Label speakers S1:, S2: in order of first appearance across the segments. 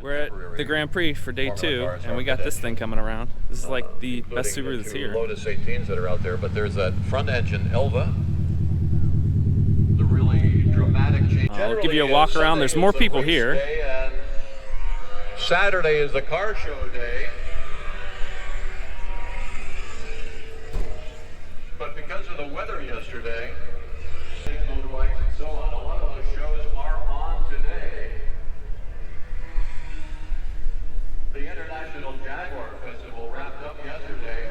S1: We're at the Grand Prix for day 2, and we got this thing coming around. This is like the best Subaru that's here.
S2: Lotus 18s that are out there, but there's that front engine Elva. The really dramatic change.
S1: I'll give you a walk around. There's more people here.
S2: Saturday is the car show day. But because of the weather yesterday, motorbikes and so on, a lot of those shows are on today. The International Jaguar Festival wrapped up yesterday,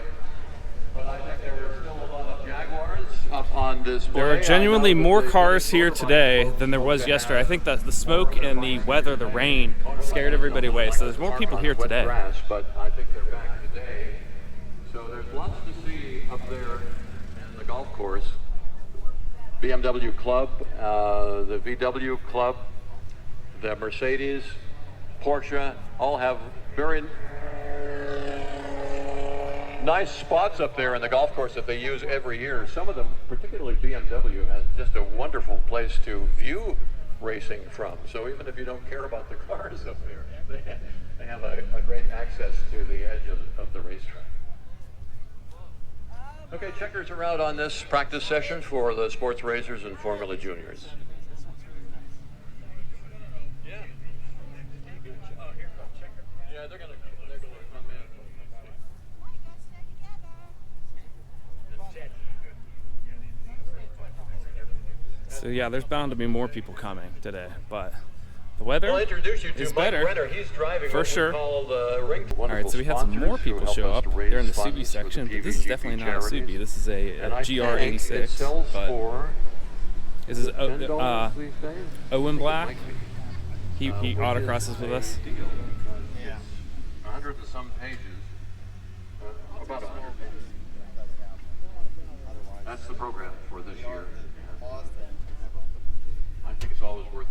S2: but I think there were still a lot of Jaguars up on display.
S1: There are genuinely more cars here today than there was yesterday. I think that the smoke and the weather, the rain, scared everybody away. So there's more people here today.
S2: Grass, but I think they're back today. So there's lots to see up there in the golf course. BMW Club, the VW Club, the Mercedes, Porsche, all have very nice spots up there in the golf course that they use every year. Some of them, particularly BMW, has just a wonderful place to view racing from. So even if you don't care about the cars up there, they have a great access to the edge of the racetrack. Okay, checkers are out on this practice session for the sports racers and Formula Juniors. Yeah, they're gonna come in.
S1: So yeah, there's bound to be more people coming today, but the weather
S2: I'll introduce you to
S1: is
S2: Mike
S1: better.
S2: Renner. He's driving
S1: For sure.
S2: All
S1: Alright, so we had some more people show up. They're in the Subi section, but this is definitely not a Subi. This is a GR86. But this is Owen Black. He autocrosses with us.
S2: Yeah, 100 and some pages. About 100. That's the program for this year. I think it's always worth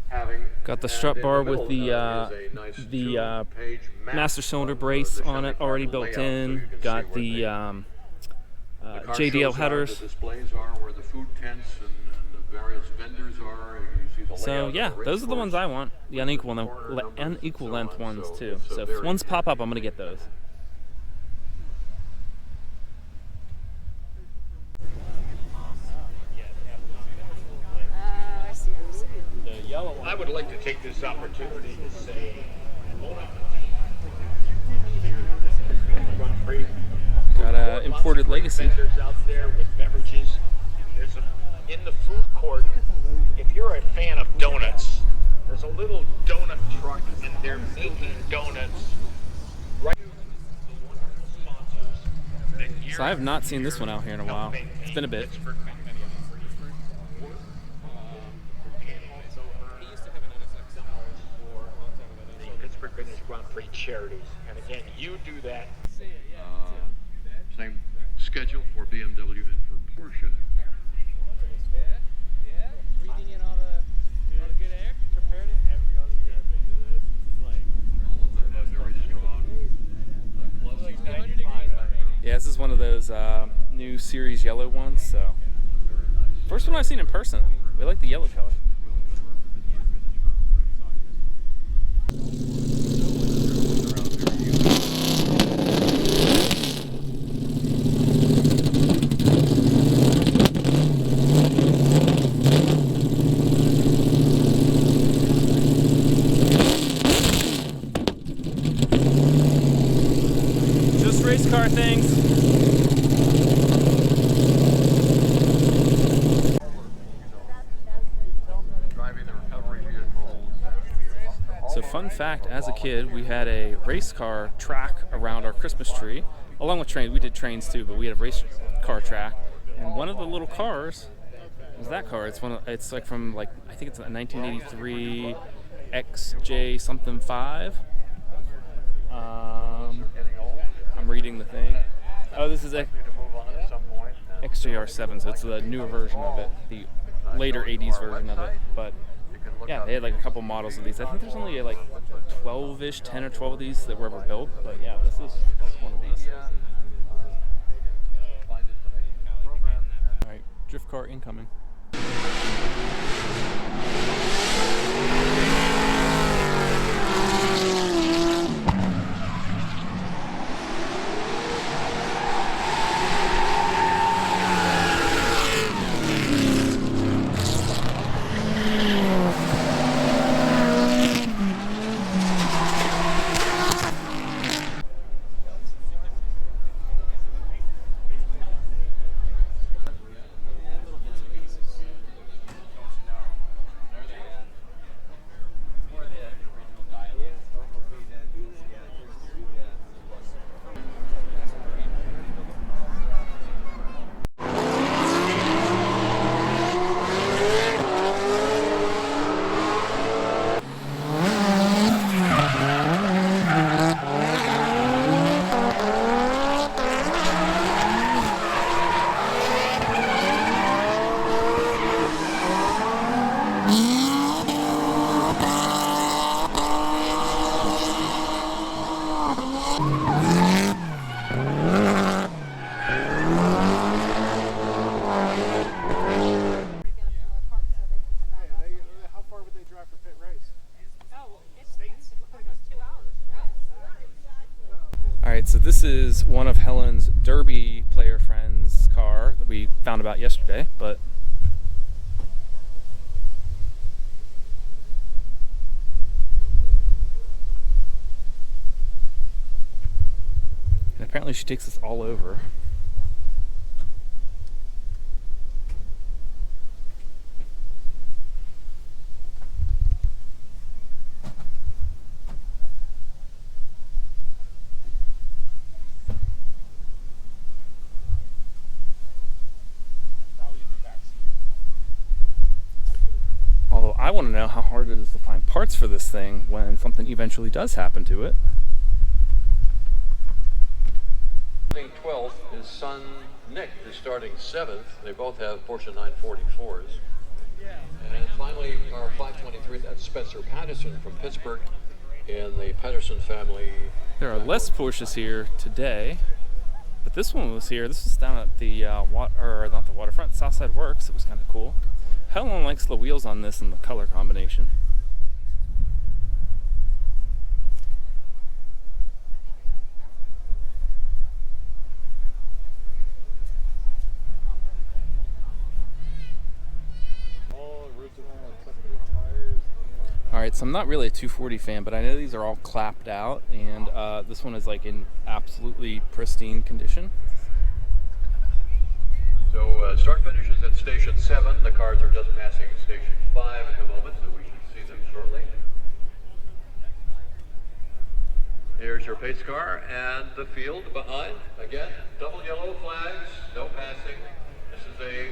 S2: having.
S1: Got the strut bar with the master cylinder brace on it already built in. Got the JDL headers.
S2: The displays are where the food tents and the various vendors are. You see the
S1: So yeah, those are the ones I want. The unequal length ones too. So if ones pop up, I'm gonna get those.
S2: I would like to take this opportunity to say,
S1: Got imported Legacy.
S2: vendors out there with beverages. There's in the food court. If you're a fan of donuts, there's a little donut truck, and they're making donuts. Right.
S1: So I have not seen this one out here in a while. It's been a bit.
S2: Pittsburgh Vintage Grand Prix charities, and again, you do that. Same schedule for BMW and for Porsche.
S3: Breathing in all the good air compared to every other year I've been to this. This is like
S2: All of them are very strong.
S3: like 90 degrees.
S1: Yeah, this is one of those new series yellow ones. So first one I've seen in person. We like the yellow color. Just race car things.
S2: Driving the recovery vehicles.
S1: So fun fact, as a kid, we had a race car track around our Christmas tree, along with trains. We did trains too, but we had a race car track. And one of the little cars was that car. It's like from like, I think it's a 1983 XJ something 5. I'm reading the thing. Oh, this is a XJR7, so it's the newer version of it, the later 80s version of it. But yeah, they had like a couple models of these. I think there's only like 12-ish, 10 or 12 of these that were ever built. But yeah, this is one of these. All right, drift car incoming. so this is one of Helen's Derby player friend's car that we found about yesterday, but and apparently she takes us all over. Although I want to know how hard it is to find parts for this thing when something eventually does happen to it.
S2: 12th, his son Nick is starting 7th. They both have Porsche 944s. And finally, our 523, that's Spencer Patterson from Pittsburgh in the Patterson family.
S1: There are less Porsches here today, but this one was here. This was down at the not the waterfront, Southside Works. It was kind of cool. Helen likes the wheels on this and the color combination. Alright, so I'm not really a 240 fan, but I know these are all clapped out, and this one is like in absolutely pristine condition.
S2: So start finishes at station 7. The cars are just passing station 5 at the moment, so we should see them shortly. Here's your pace car and the field behind. Again, double yellow flags, no passing. This is a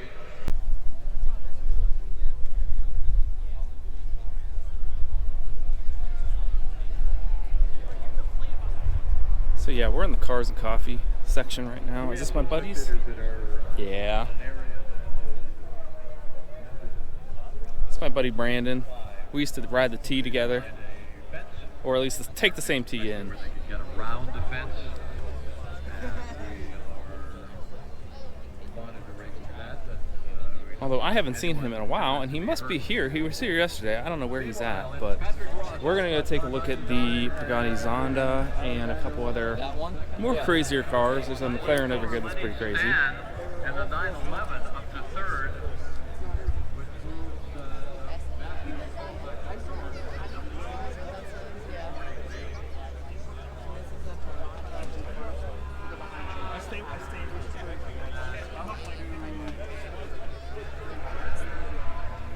S1: So yeah, we're in the cars and coffee section right now. Is this my buddies? Yeah. It's my buddy Brandon. We used to ride the T together, or at least take the same T in.
S2: get around the fence.
S1: Although I haven't seen him in a while, and he must be here. He was here yesterday. I don't know where he's at, but we're going to go take a look at the Pagani Zonda and a couple other more crazier cars. There's a McLaren over here that's pretty crazy.
S2: And the 911 up to third.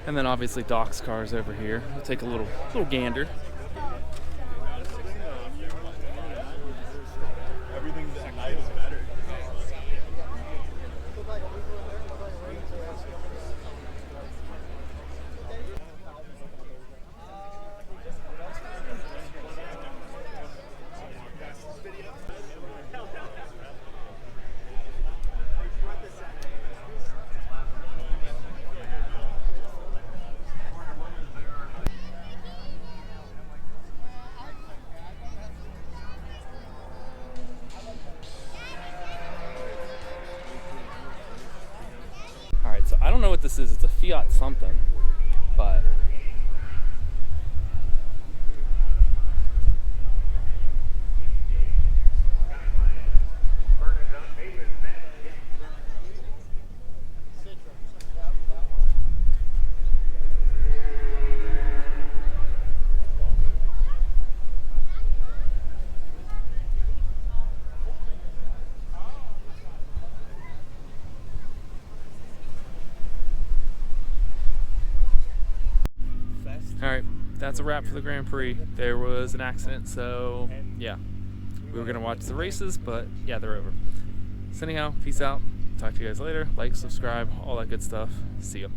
S1: And then obviously Doc's cars over here. We'll take a little gander. Alright, so I don't know what this is. It's a Fiat something, but alright, that's a wrap for the Grand Prix. There was an accident, so yeah. We were going to watch the races, but yeah, they're over. So anyhow, peace out. Talk to you guys later. Like, subscribe, all that good stuff. See you.